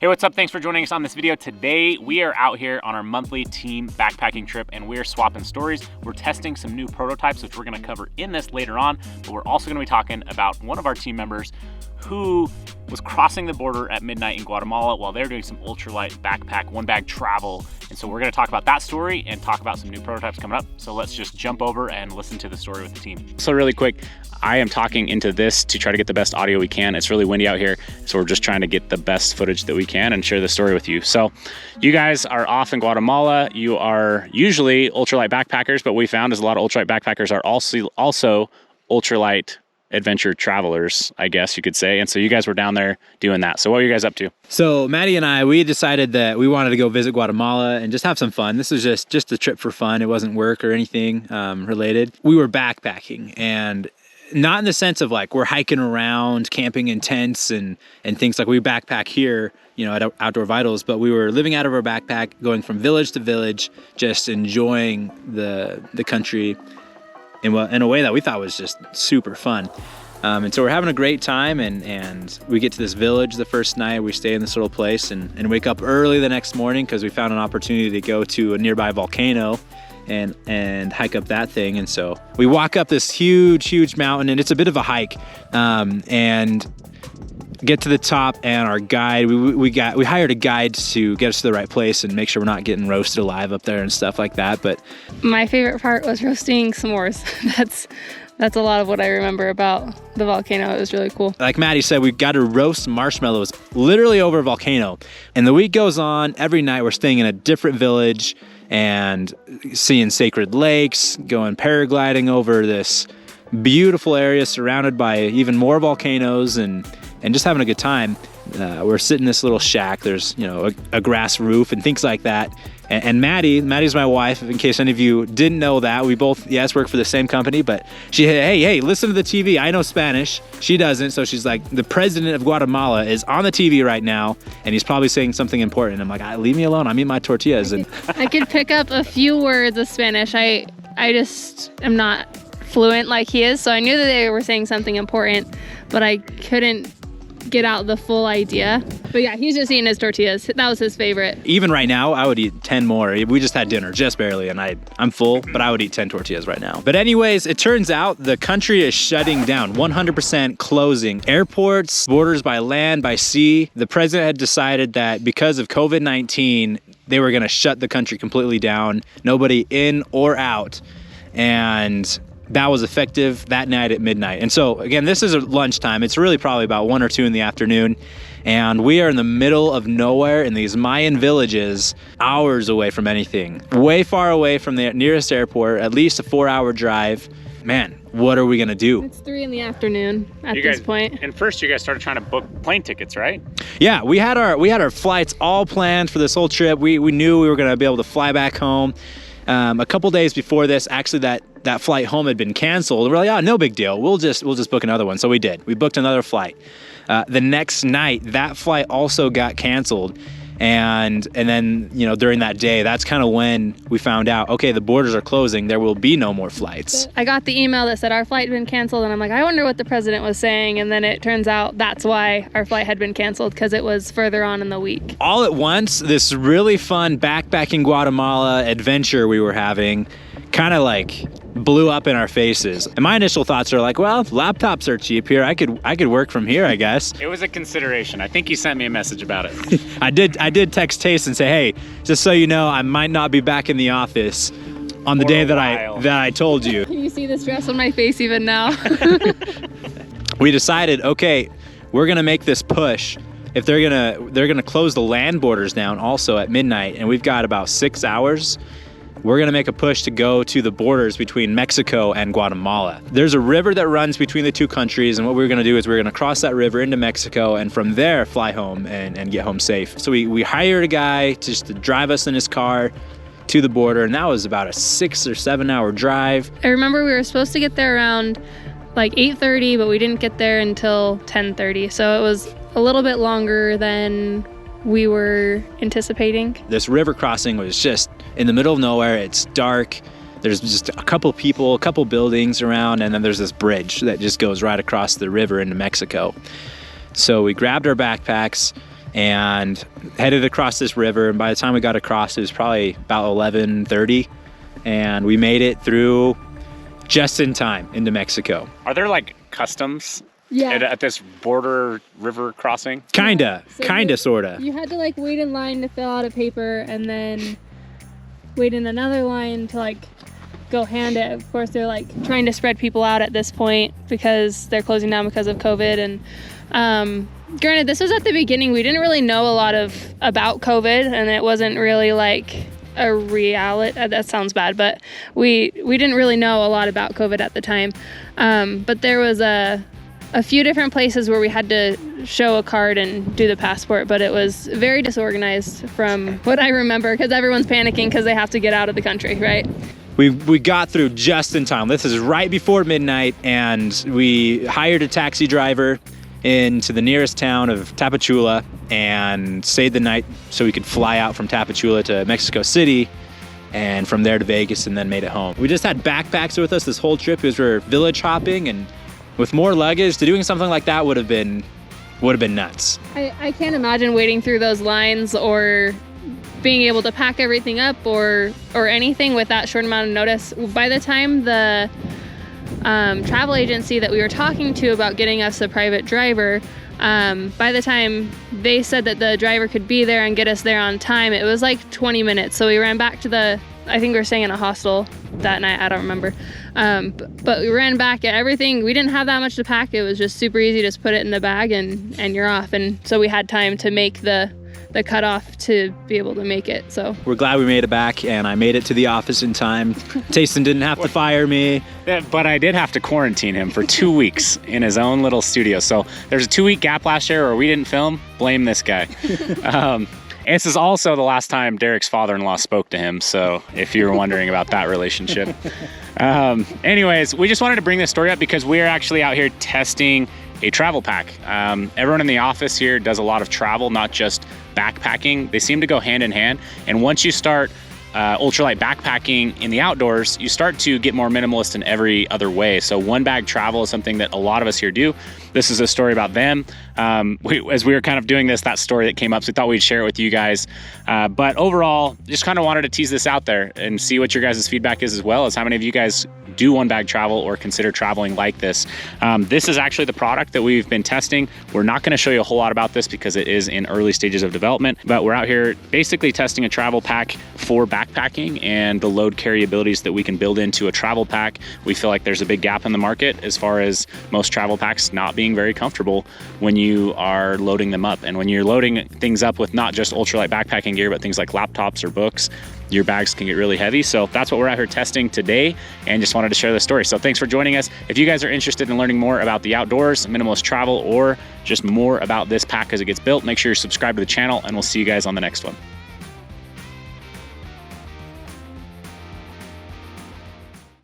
Hey, what's up? Thanks for joining us on this video. Today, we are out here on our monthly team backpacking trip and we're swapping stories. We're testing some new prototypes, which we're gonna cover in this later on, but we're also gonna be talking about one of our team members who was crossing the border at midnight in Guatemala while they're doing some ultralight backpack, one bag travel. And so we're gonna talk about that story and talk about some new prototypes coming up. So let's just jump over and listen to the story with the team. So really quick, I am talking into this to try to get the best audio we can. It's really windy out here, so we're just trying to get the best footage that we can and share the story with you. So you guys are off in Guatemala. You are usually ultralight backpackers, but we found is a lot of ultralight backpackers are also ultralight adventure travelers, I guess you could say. And so you guys were down there doing that. So what were you guys up to? So Maddie and I, we decided that we wanted to go visit Guatemala and just have some fun. This was just a trip for fun. It wasn't work or anything related. We were backpacking, and not in the sense of like we're hiking around, camping in tents and things. Like we backpack here, you know, at Outdoor Vitals, but we were living out of our backpack, going from village to village, just enjoying the country in a way that we thought was just super fun. And so we're having a great time, and we get to this village the first night. We stay in this little place and wake up early the next morning because we found an opportunity to go to a nearby volcano and hike up that thing. And so we walk up this huge mountain, and it's a bit of a hike, and get to the top, and our guide, we hired a guide to get us to the right place and make sure we're not getting roasted alive up there and stuff like that. But my favorite part was roasting s'mores. That's a lot of what I remember about the volcano. It was really cool. Like Maddie said, we got to roast marshmallows literally over a volcano. And the week goes on. Every night we're staying in a different village and seeing sacred lakes, going paragliding over this beautiful area surrounded by even more volcanoes, and just having a good time. We're sitting in this little shack. There's, you know, a grass roof and things like that. And Maddie's my wife, in case any of you didn't know that. We both, yes, work for the same company, but she, hey, listen to the TV. I know Spanish. She doesn't. So she's like, the president of Guatemala is on the TV right now, and he's probably saying something important. I'm like, leave me alone. I'm eating my tortillas. And I could pick up a few words of Spanish. I just am not fluent like he is. So I knew that they were saying something important, but I couldn't get out the full idea. But yeah, he's just eating his tortillas. That was his favorite. Even right now, I would eat 10 more. We just had dinner, just barely, and I'm full, but I would eat 10 tortillas right now. But anyways, it turns out the country is shutting down, 100% closing. Airports, borders by land, by sea. The president had decided that because of COVID-19, they were gonna shut the country completely down, nobody in or out. And that was effective that night at midnight. And so again, this is a lunchtime. It's really probably about 1 or 2 in the afternoon. And we are in the middle of nowhere in these Mayan villages, hours away from anything, way far away from the nearest airport, at least a 4-hour drive. Man, what are we gonna do? It's 3 in the afternoon at this point. And first you guys started trying to book plane tickets, right? Yeah, we had our flights all planned for this whole trip. We knew we were gonna be able to fly back home. A couple days before this, actually that flight home had been canceled. We're like, oh, no big deal. We'll just book another one. So we did. We booked another flight. The next night, that flight also got canceled. And then, you know, during that day, that's kind of when we found out, okay, the borders are closing. There will be no more flights. I got the email that said our flight had been canceled, and I'm like, I wonder what the president was saying. And then it turns out that's why our flight had been canceled, because it was further on in the week. All at once, this really fun backpacking Guatemala adventure we were having kind of like blew up in our faces. And my initial thoughts are like, well, laptops are cheap here. I could work from here, I guess. It was a consideration. I think you sent me a message about it. I did text Taste and say, hey, just so you know, I might not be back in the office on the day that I told you. Can you see the stress on my face even now? We decided, okay, we're gonna make this push. If they're gonna close the land borders down also at midnight, and we've got about 6 hours, we're gonna make a push to go to the borders between Mexico and Guatemala. There's a river that runs between the two countries, and what we're gonna do is we're gonna cross that river into Mexico, and from there fly home and get home safe. So we hired a guy just to drive us in his car to the border, and that was about a 6 or 7 hour drive. I remember we were supposed to get there around like 8:30, but we didn't get there until 10:30. So it was a little bit longer than we were anticipating. This river crossing was just in the middle of nowhere. It's dark. There's just a couple people, a couple buildings around, and then there's this bridge that just goes right across the river into Mexico. So we grabbed our backpacks and headed across this river. And by the time we got across, it was probably about 11:30, and we made it through just in time into Mexico. Are there like customs Yeah. at this border river crossing? Kinda, sorta. You had to like wait in line to fill out a paper and then wait in another line to like go hand it. Of course, they're like trying to spread people out at this point because they're closing down because of COVID. And granted, this was at the beginning. We didn't really know a lot about COVID, and it wasn't really like a reality. That sounds bad, but we didn't really know a lot about COVID at the time. But there was a few different places where we had to show a card and do the passport, but it was very disorganized from what I remember because everyone's panicking because they have to get out of the country, right? We got through just in time. This is right before midnight, and we hired a taxi driver into the nearest town of Tapachula and stayed the night so we could fly out from Tapachula to Mexico City and from there to Vegas, and then made it home. We just had backpacks with us this whole trip because we were village hopping, and with more luggage, doing something like that would have been nuts. I can't imagine waiting through those lines or being able to pack everything up or anything with that short amount of notice. By the time the travel agency that we were talking to about getting us a private driver, by the time they said that the driver could be there and get us there on time, it was like 20 minutes. So we ran back to I think we were staying in a hostel that night, I don't remember. But we ran back at everything. We didn't have that much to pack. It was just super easy. Just put it in the bag and you're off. And so we had time to make the cutoff to be able to make it. So we're glad we made it back, and I made it to the office in time. Tayson didn't have to fire me. But I did have to quarantine him for 2 weeks in his own little studio. So there's a 2-week gap last year where we didn't film. Blame this guy. This is also the last time Derek's father-in-law spoke to him, so if you were wondering about that relationship. Anyways, we just wanted to bring this story up because we are actually out here testing a travel pack. Everyone in the office here does a lot of travel, not just backpacking. They seem to go hand in hand, and once you start ultralight backpacking in the outdoors, you start to get more minimalist in every other way. So one bag travel is something that a lot of us here do. This is a story about them. As we were kind of doing this, that story that came up, so we thought we'd share it with you guys. But overall, just kind of wanted to tease this out there and see what your guys' feedback is, as well as how many of you guys do one bag travel or consider traveling like this. This is actually the product that we've been testing. We're not going to show you a whole lot about this because it is in early stages of development, but we're out here basically testing a travel pack for backpacking and the load carry abilities that we can build into a travel pack. We feel like there's a big gap in the market as far as most travel packs not being very comfortable when you are loading them up. And when you're loading things up with not just ultralight backpacking gear, but things like laptops or books, your bags can get really heavy. So that's what we're out here testing today, and just wanted to share this story. So thanks for joining us. If you guys are interested in learning more about the outdoors, minimalist travel, or just more about this pack as it gets built, make sure you're subscribed to the channel, and we'll see you guys on the next one.